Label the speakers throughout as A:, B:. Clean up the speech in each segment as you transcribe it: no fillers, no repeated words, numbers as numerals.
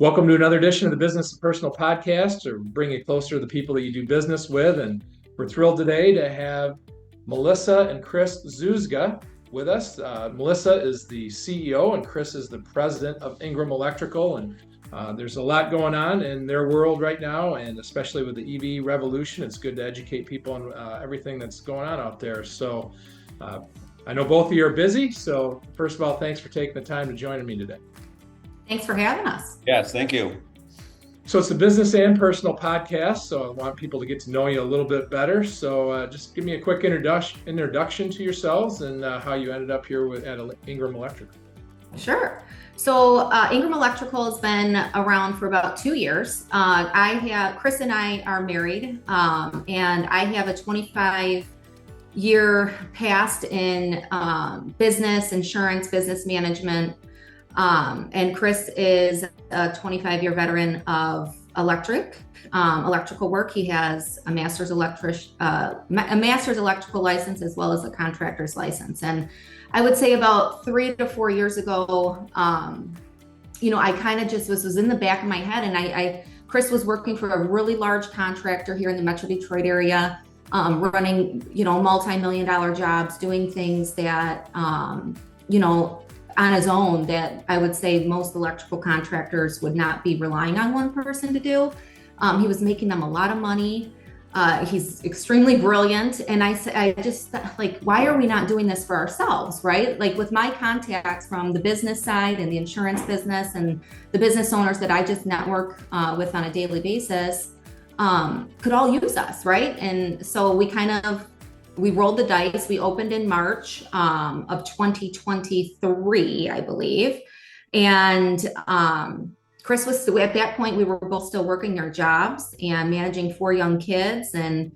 A: Welcome to another edition of the Business and Personal Podcast, to bring you closer to the people that you do business with. And we're thrilled today to have Mellissa and Chris Zuzga with us. Mellissa is the CEO and Chris is the president of Ingram Electrical. And there's a lot going on in their world right now, and especially with the EV revolution, it's good to educate people on everything that's going on out there. So I know both of you are busy. So first of all, thanks for taking the time to join me today.
B: Thanks for having us.
C: Yes, thank you.
A: So it's a business and personal podcast, so I want people to get to know you a little bit better. So just give me a quick introduction to yourselves and how you ended up here at Ingram Electrical.
B: Sure. So Ingram Electrical has been around for about 2 years. Chris and I are married, and I have a 25-year past in business, insurance, business management. And Chris is a 25-year veteran of electrical work. He has a master's electrical license as well as a contractor's license. And I would say about 3 to 4 years ago, I kind of just was in the back of my head, and Chris was working for a really large contractor here in the Metro Detroit area, running, multi-million-dollar jobs, doing things that, on his own, that I would say most electrical contractors would not be relying on one person to do. He was making them a lot of money. He's extremely brilliant. And I just like, why are we not doing this for ourselves, right? Like with my contacts from the business side and the insurance business and the business owners that I just network with on a daily basis, could all use us, right? And so we rolled the dice. We opened in March of 2023, I believe. And Chris was, at that point, we were both still working our jobs and managing 4 young kids. And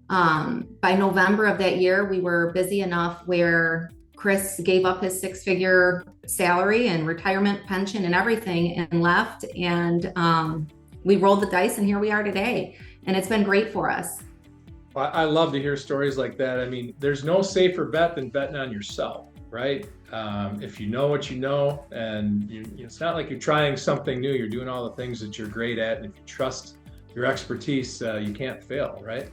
B: by November of that year, we were busy enough where Chris gave up his 6-figure salary and retirement pension and everything and left. And we rolled the dice, and here we are today. And it's been great for us.
A: I love to hear stories like that. I mean, there's no safer bet than betting on yourself, right? If you know what you know, and it's not like you're trying something new, you're doing all the things that you're great at. And if you trust your expertise, you can't fail, right?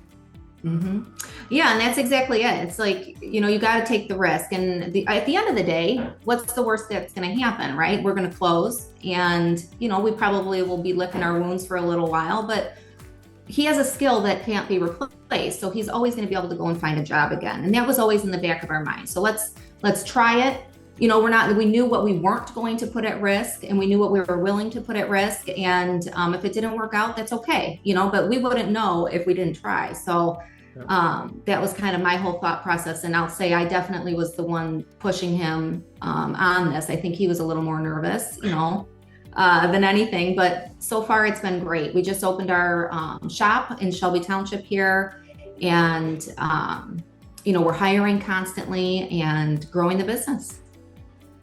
B: Mm-hmm. Yeah, and that's exactly it. It's like, you got to take the risk. And at the end of the day, what's the worst that's going to happen, right? We're going to close, and, we probably will be licking our wounds for a little while, but he has a skill that can't be replaced. So he's always going to be able to go and find a job again. And that was always in the back of our mind. So let's try it. We knew what we weren't going to put at risk, and we knew what we were willing to put at risk. And if it didn't work out, that's okay, but we wouldn't know if we didn't try. So that was kind of my whole thought process. And I'll say I definitely was the one pushing him on this. I think he was a little more nervous, than anything, but so far it's been great. We just opened our shop in Shelby Township here, and we're hiring constantly and growing the business.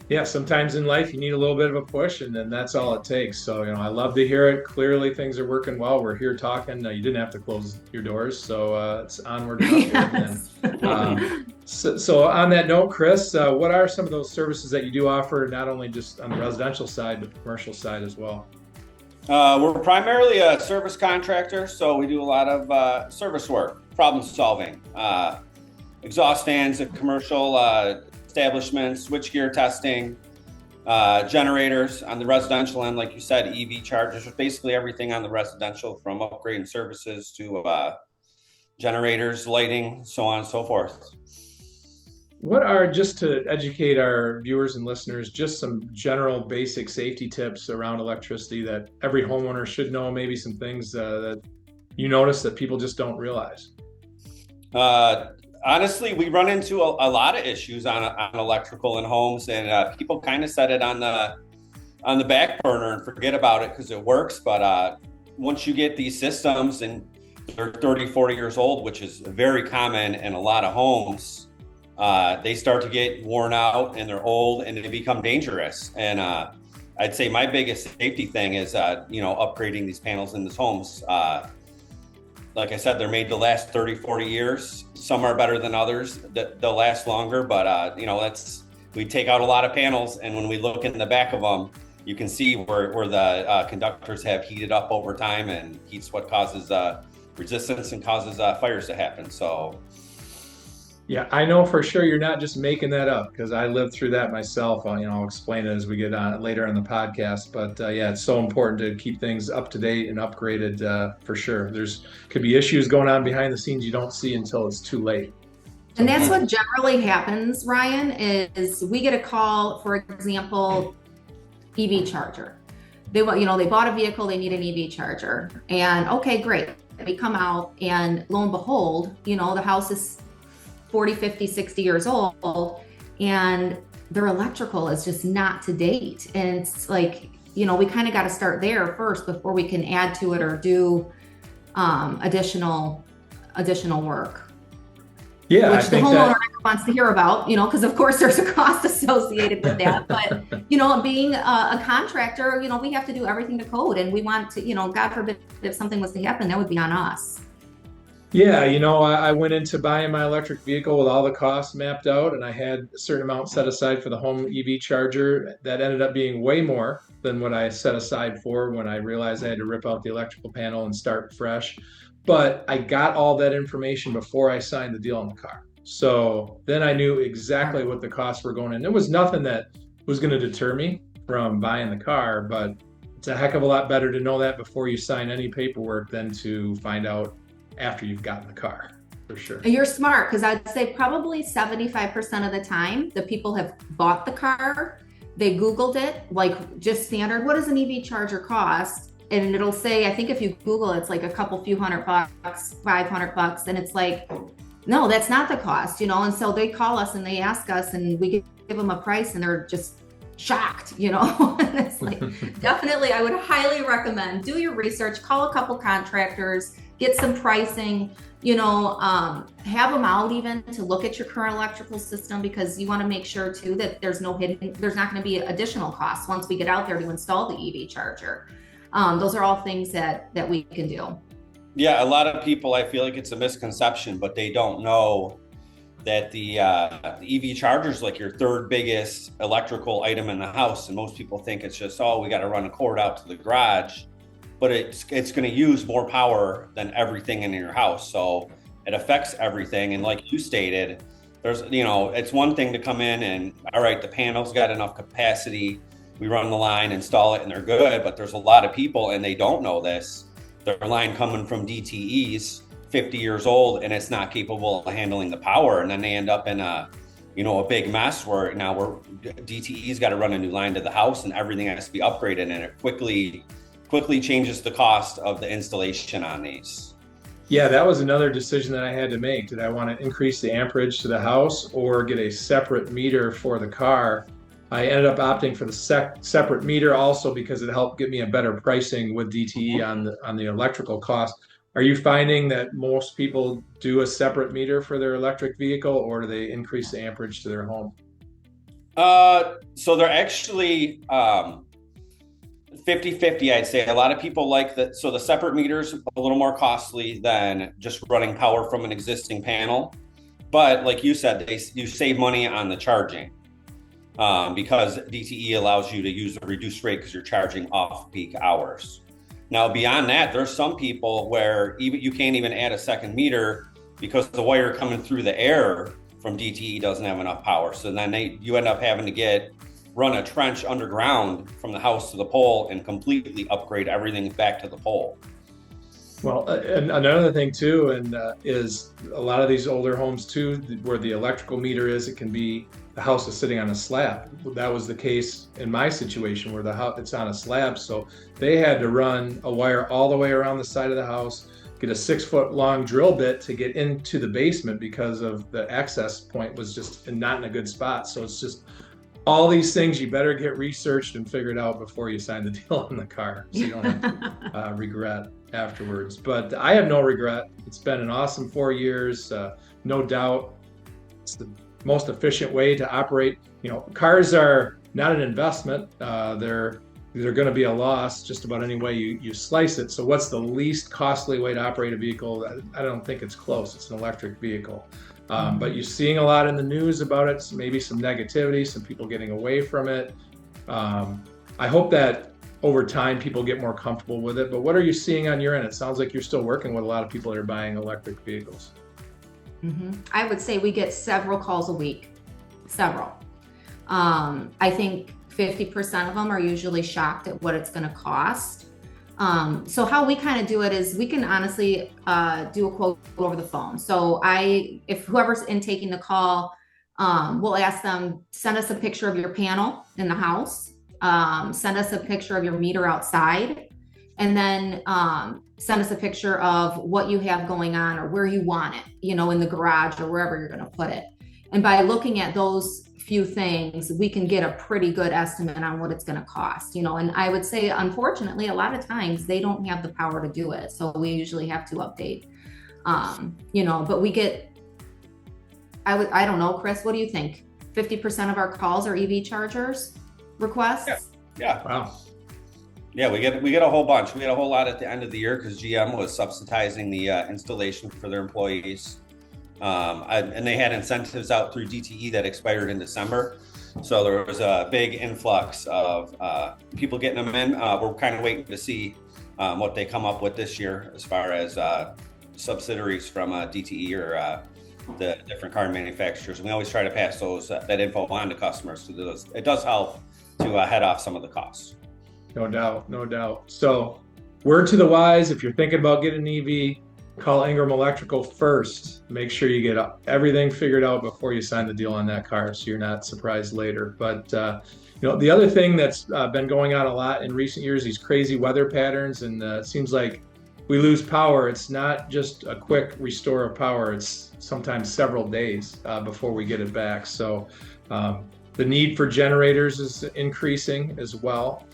A: Yeah, sometimes in life you need a little bit of a push, and then that's all it takes. So, I love to hear it. Clearly things are working well. We're here talking. You didn't have to close your doors, so it's onward and upward.
B: Yes.
A: So on that note, Chris, what are some of those services that you do offer, not only just on the residential side, but the commercial side as well?
C: We're primarily a service contractor, so we do a lot of service work, problem solving, exhaust fans at commercial establishments, switchgear testing, generators on the residential end, like you said, EV chargers, basically everything on the residential, from upgrading services to generators, lighting, so on and so forth.
A: What are, just to educate our viewers and listeners, just some general basic safety tips around electricity that every homeowner should know, maybe some things that you notice that people just don't realize?
C: Honestly, we run into a lot of issues on electrical in homes, and people kind of set it on the back burner and forget about it because it works. But once you get these systems and they're 30, 40 years old, which is very common in a lot of homes, they start to get worn out and they're old and they become dangerous. And I'd say my biggest safety thing is, upgrading these panels in these homes. like I said, they're made to last 30, 40 years. Some are better than others, that they'll last longer, but we take out a lot of panels, and when we look in the back of them, you can see where the conductors have heated up over time, and heat's what causes resistance and causes fires to happen. So
A: Yeah, I know for sure you're not just making that up, because I lived through that myself. I'll explain it as we get on later in the podcast. But yeah, it's so important to keep things up to date and upgraded for sure. There's could be issues going on behind the scenes you don't see until it's too late.
B: And that's what generally happens, Ryan, is we get a call, for example, EV charger. They bought a vehicle, they need an EV charger. And okay, great. We come out and lo and behold, the house is 40, 50, 60 years old, and their electrical is just not to date. And it's like, we kind of got to start there first before we can add to it or do additional work.
A: Yeah,
B: which the homeowner wants to hear about, because of course there's a cost associated with that. But, being a contractor, we have to do everything to code, and we want to, God forbid, if something was to happen, that would be on us.
A: Yeah, I went into buying my electric vehicle with all the costs mapped out, and I had a certain amount set aside for the home EV charger. That ended up being way more than what I set aside for when I realized I had to rip out the electrical panel and start fresh. But I got all that information before I signed the deal on the car. So then I knew exactly what the costs were going in. There was nothing that was going to deter me from buying the car, but it's a heck of a lot better to know that before you sign any paperwork than to find out after you've gotten the car, for sure.
B: You're smart, because I'd say probably 75% of the time the people have bought the car, they Googled it, like just standard, what does an EV charger cost? And it'll say, I think if you Google it, it's like a few $100, $500, and it's like, no, that's not the cost, and so they call us and they ask us, and we give them a price, and they're just shocked, and it's like, definitely, I would highly recommend, do your research, call a couple contractors, get some pricing, have them out even to look at your current electrical system, because you want to make sure too that there's not going to be additional costs once we get out there to install the EV charger. Those are all things that we can do.
C: Yeah, a lot of people, I feel like it's a misconception, but they don't know that the EV charger is like your third biggest electrical item in the house. And most people think it's just, we got to run a cord out to the garage, but it's going to use more power than everything in your house. So it affects everything. And like you stated, there's, it's one thing to come in and, all right, the panel's got enough capacity. We run the line, install it, and they're good. But there's a lot of people, and they don't know this. Their line coming from DTEs, 50 years old, and it's not capable of handling the power. And then they end up in a big mess where DTE's got to run a new line to the house, and everything has to be upgraded, and it quickly changes the cost of the installation on these.
A: Yeah, that was another decision that I had to make. Did I want to increase the amperage to the house or get a separate meter for the car? I ended up opting for the separate meter also because it helped get me a better pricing with DTE on the electrical cost. Are you finding that most people do a separate meter for their electric vehicle, or do they increase the amperage to their home?
C: So they're actually 50-50, I'd say. A lot of people like that. So the separate meter's a little more costly than just running power from an existing panel. But like you said, you save money on the charging. Because DTE allows you to use a reduced rate because you're charging off peak hours. Now, beyond that, there's some people where even you can't even add a second meter because the wire coming through the air from DTE doesn't have enough power. So then you end up having to run a trench underground from the house to the pole and completely upgrade everything back to the pole.
A: Well, and another thing too, is a lot of these older homes too, where the electrical meter is, it can be the house is sitting on a slab. That was the case in my situation where the house it's on a slab, so they had to run a wire all the way around the side of the house, get a 6-foot long drill bit to get into the basement because of the access point was just not in a good spot. So it's just all these things you better get researched and figured out before you sign the deal on the car, so you don't have to regret afterwards. But I have no regret. It's been an awesome 4 years, no doubt. It's the most efficient way to operate. Cars are not an investment. They're they're going to be a loss just about any way you slice it. So what's the least costly way to operate a vehicle? I don't think it's close. It's an electric vehicle. But you're seeing a lot in the news about it, maybe some negativity, some people getting away from it. I hope that over time people get more comfortable with it. But what are you seeing on your end? It sounds like you're still working with a lot of people that are buying electric vehicles.
B: I would say we get several calls a week, several. I think 50% of them are usually shocked at what it's going to cost. So how we kind of do it is we can honestly do a quote over the phone. So if whoever's taking the call, we'll ask them, send us a picture of your panel in the house, send us a picture of your meter outside, and then send us a picture of what you have going on or where you want it, in the garage or wherever you're going to put it. And by looking at those few things, we can get a pretty good estimate on what it's going to cost, and I would say, unfortunately, a lot of times they don't have the power to do it. So we usually have to update, but we get, I don't know, Chris, what do you think? 50% of our calls are EV chargers requests?
C: Yeah.
A: Wow.
C: Yeah, we get a whole bunch. We had a whole lot at the end of the year because GM was subsidizing the installation for their employees. And they had incentives out through DTE that expired in December. So there was a big influx of people getting them in. We're kind of waiting to see what they come up with this year as far as subsidiaries from DTE or the different car manufacturers. And we always try to pass that info on to customers. So it does help to head off some of the costs.
A: No doubt. So word to the wise, if you're thinking about getting an EV, call Ingram Electrical first. Make sure you get everything figured out before you sign the deal on that car so you're not surprised later. But the other thing that's been going on a lot in recent years, these crazy weather patterns, and it seems like we lose power. It's not just a quick restore of power. It's sometimes several days before we get it back. So the need for generators is increasing as well.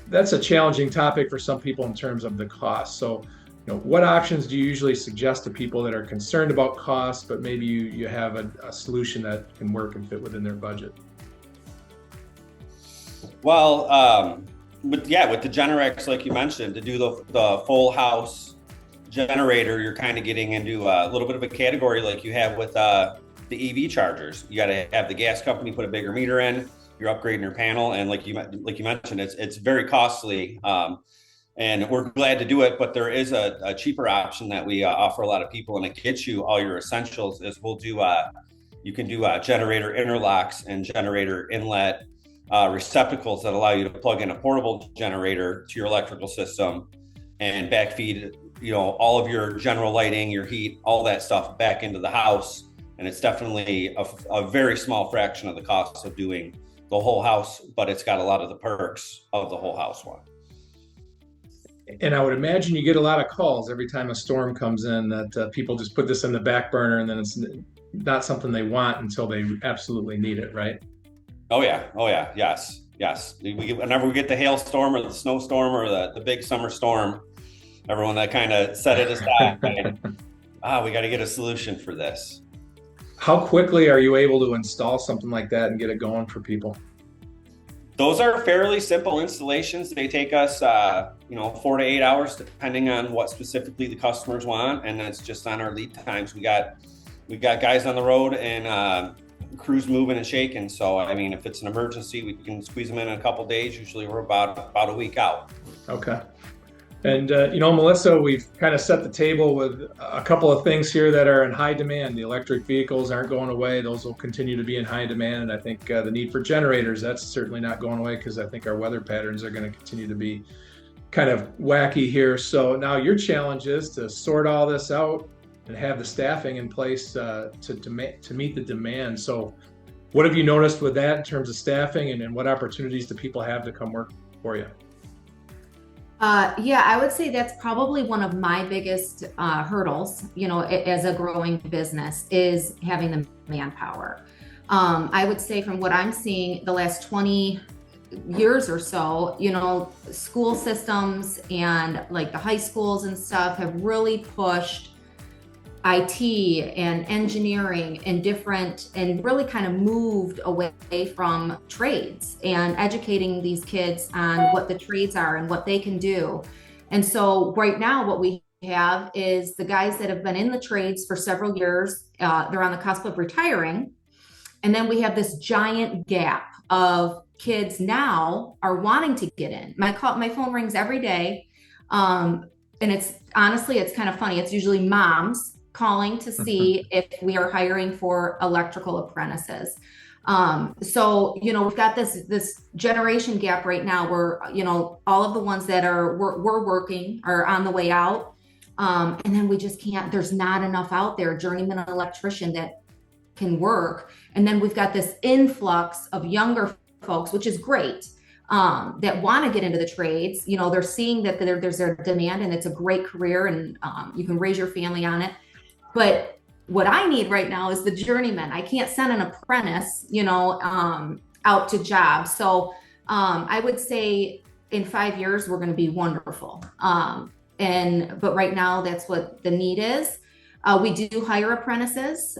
A: That's a challenging topic for some people in terms of the cost. So what options do you usually suggest to people that are concerned about costs, but maybe you have a solution that can work and fit within their budget?
C: Well, with the Generacs, like you mentioned, to do the full house generator, you're kind of getting into a little bit of a category like you have with the EV chargers. You got to have the gas company put a bigger meter in. You're upgrading your panel, and like you mentioned, it's very costly. And we're glad to do it, but there is a cheaper option that we offer a lot of people, and it gets you all your essentials. Is you can do generator interlocks and generator inlet receptacles that allow you to plug in a portable generator to your electrical system and backfeed, all of your general lighting, your heat, all that stuff back into the house. And it's definitely a very small fraction of the cost of doing the whole house, but it's got a lot of the perks of the whole house one.
A: And I would imagine you get a lot of calls every time a storm comes in that people just put this in the back burner, and then it's not something they want until they absolutely need it, right?
C: Oh yeah, yes. Whenever we get the hailstorm or the snowstorm or the big summer storm, everyone that kind of set it aside, we got to get a solution for this.
A: How quickly are you able to install something like that and get it going for people?
C: Those are fairly simple installations. They take us, 4 to 8 hours, depending on what specifically the customers want, and that's just on our lead times. We got guys on the road and crews moving and shaking. So, if it's an emergency, we can squeeze them in a couple days. Usually, we're about a week out.
A: Okay. And, Mellissa, we've kind of set the table with a couple of things here that are in high demand. The electric vehicles aren't going away. Those will continue to be in high demand. And I think the need for generators, that's certainly not going away, because I think our weather patterns are going to continue to be kind of wacky here. So now your challenge is to sort all this out and have the staffing in place to meet the demand. So what have you noticed with that in terms of staffing, and what opportunities do people have to come work for you?
B: I would say that's probably one of my biggest hurdles, as a growing business, is having the manpower. I would say from what I'm seeing the last 20 years or so, school systems and like the high schools and stuff have really pushed IT and engineering and different, and really kind of moved away from trades and educating these kids on what the trades are and what they can do. And so right now what we have is the guys that have been in the trades for several years, they're on the cusp of retiring. And then we have this giant gap of kids now are wanting to get in. My phone rings every day. And it's honestly, it's kind of funny. It's usually moms calling to see if we are hiring for electrical apprentices. So, we've got this generation gap right now where, all of the ones that we're working are on the way out. And then we just can't, there's not enough out there, journeyman electrician that can work. And then we've got this influx of younger folks, which is great, that want to get into the trades. They're seeing that there's a demand and it's a great career, and you can raise your family on it. But what I need right now is the journeyman. I can't send an apprentice, out to jobs. So I would say in 5 years, we're going to be wonderful. But right now, that's what the need is. We do hire apprentices.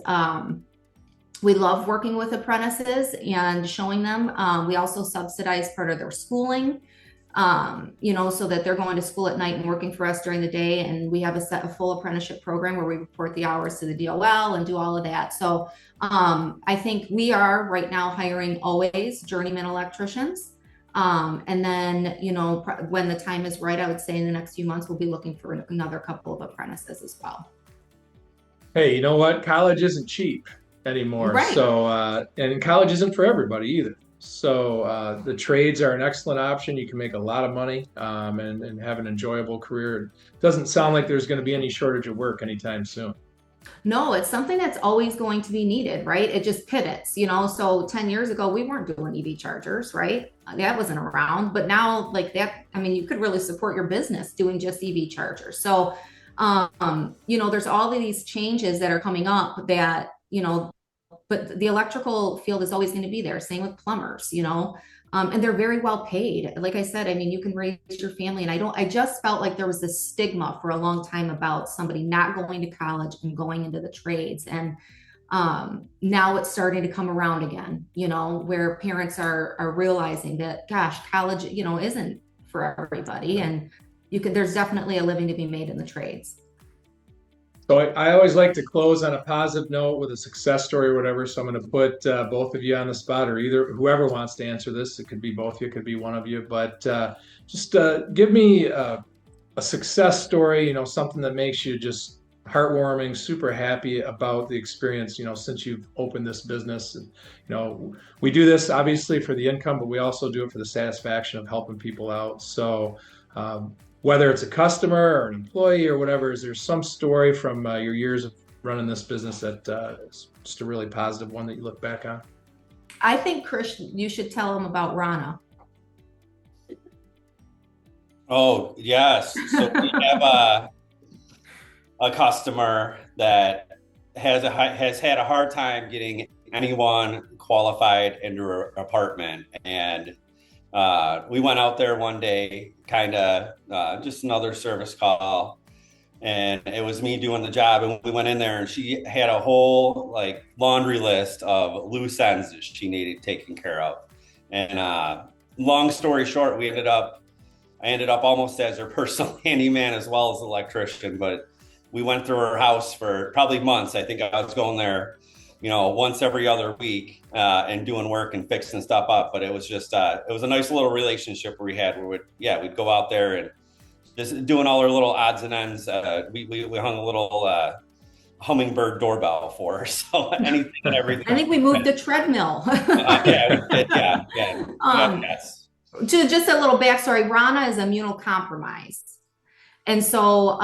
B: We love working with apprentices and showing them. We also subsidize part of their schooling, so that they're going to school at night and working for us during the day. And we have a full apprenticeship program where we report the hours to the DOL and do all of that. So I think we are right now hiring always journeyman electricians. And then, when the time is right, I would say in the next few months, we'll be looking for another couple of apprentices as well.
A: Hey, you know what? College isn't cheap anymore.
B: Right.
A: So, and college isn't for everybody either. So the trades are an excellent option. You can make a lot of money and have an enjoyable career. It doesn't sound like there's going to be any shortage of work anytime soon.
B: No, it's something that's always going to be needed, right? It just pivots, So 10 years ago, we weren't doing EV chargers, right? That wasn't around. But now, like that, you could really support your business doing just EV chargers. So, there's all of these changes that are coming up that, but the electrical field is always going to be there. Same with plumbers, and they're very well paid. Like I said, you can raise your family. And I just felt like there was this stigma for a long time about somebody not going to college and going into the trades. And now it's starting to come around again, where parents are realizing that, gosh, college, isn't for everybody. And there's definitely a living to be made in the trades.
A: So I always like to close on a positive note with a success story or whatever. So I'm going to put both of you on the spot, or either whoever wants to answer this. It could be both of you, it could be one of you. But just give me a success story, something that makes you just heartwarming, super happy about the experience, since you've opened this business. And, we do this obviously for the income, but we also do it for the satisfaction of helping people out. So whether it's a customer or an employee or whatever, is there some story from your years of running this business that is just a really positive one that you look back on?
B: I think, Chris, you should tell them about Rana.
C: Oh, yes. So we have a customer that has had a hard time getting anyone qualified into her apartment. And we went out there one day, kind of just another service call, and it was me doing the job. And we went in there, and she had a whole laundry list of loose ends that she needed taken care of. And long story short, I ended up almost as her personal handyman as well as electrician. But we went through her house for probably months. I think I was going there, once every other week and doing work and fixing stuff up. But it was just, it was a nice little relationship we had where we'd go out there and just doing all our little odds and ends. We hung a little hummingbird doorbell for her. So anything and everything.
B: I think we moved the treadmill.
C: Yeah, we did. Yeah. Yes.
B: Just a little backstory, Rana is immunocompromised. And so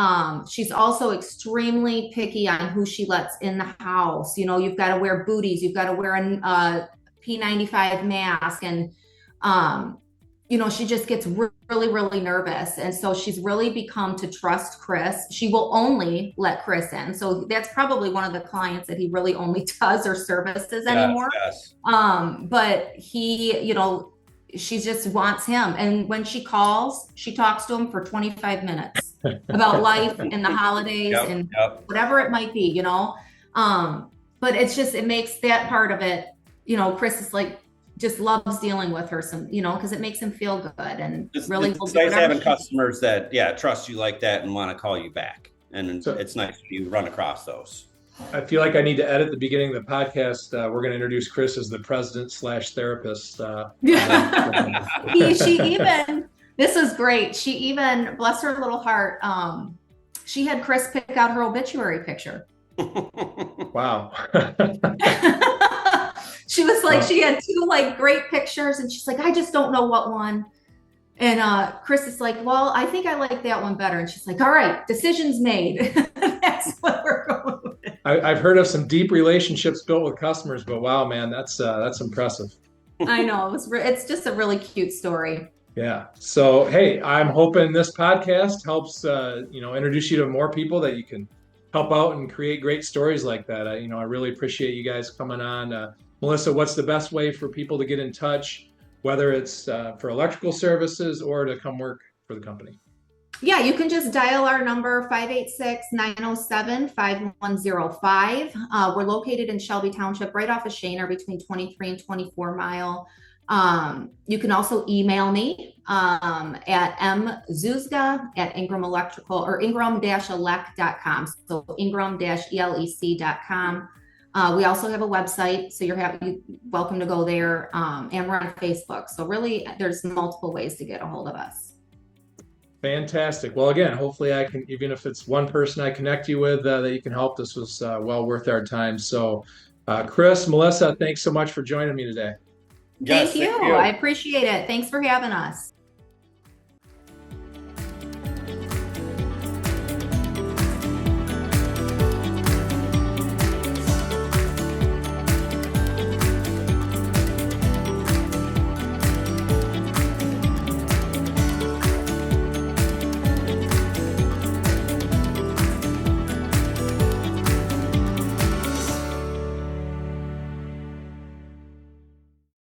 B: she's also extremely picky on who she lets in the house. You've got to wear booties, you've got to wear a P95 mask. And, she just gets really, really nervous. And so she's really become to trust Chris. She will only let Chris in. So that's probably one of the clients that he really only does or services anymore.
C: Yes.
B: But he, she just wants him. And when she calls, she talks to him for 25 minutes. about life and the holidays
C: Yep,
B: and
C: yep.
B: whatever it might be, but it's just, it makes that part of it, Chris is like, just loves dealing with her because it makes him feel good and really will
C: It's
B: do
C: nice
B: whatever
C: having
B: she-
C: customers that, trust you like that and want to call you back. And
A: So-
C: it's nice if you run across those.
A: I feel like I need to edit the beginning of the podcast. We're going to introduce Chris as the president/therapist.
B: This was great. She even, bless her little heart, she had Chris pick out her obituary picture.
A: Wow.
B: She was like, she had two like great pictures and she's like, I just don't know what one. And Chris is like, well, I think I like that one better. And she's like, all right, decision's made. That's what we're going with.
A: I've heard of some deep relationships built with customers, but wow, man, that's impressive.
B: I know, it's just a really cute story.
A: Yeah. So, hey, I'm hoping this podcast helps, introduce you to more people that you can help out and create great stories like that. I really appreciate you guys coming on. Mellissa, what's the best way for people to get in touch, whether it's for electrical services or to come work for the company?
B: Yeah, you can just dial our number 586-907-5105. We're located in Shelby Township, right off of Shaner, between 23 and 24 Mile. You can also email me at mzuzga@Ingram Electrical or ingram-elec.com. So ingram-elec.com. We also have a website, so you're welcome to go there. And we're on Facebook. So really, there's multiple ways to get a hold of us.
A: Fantastic. Well, again, hopefully I can, even if it's one person I connect you with that you can help, this was well worth our time. So Chris, Mellissa, thanks so much for joining me today.
C: Yes,
B: Thank you. I appreciate it. Thanks for having us.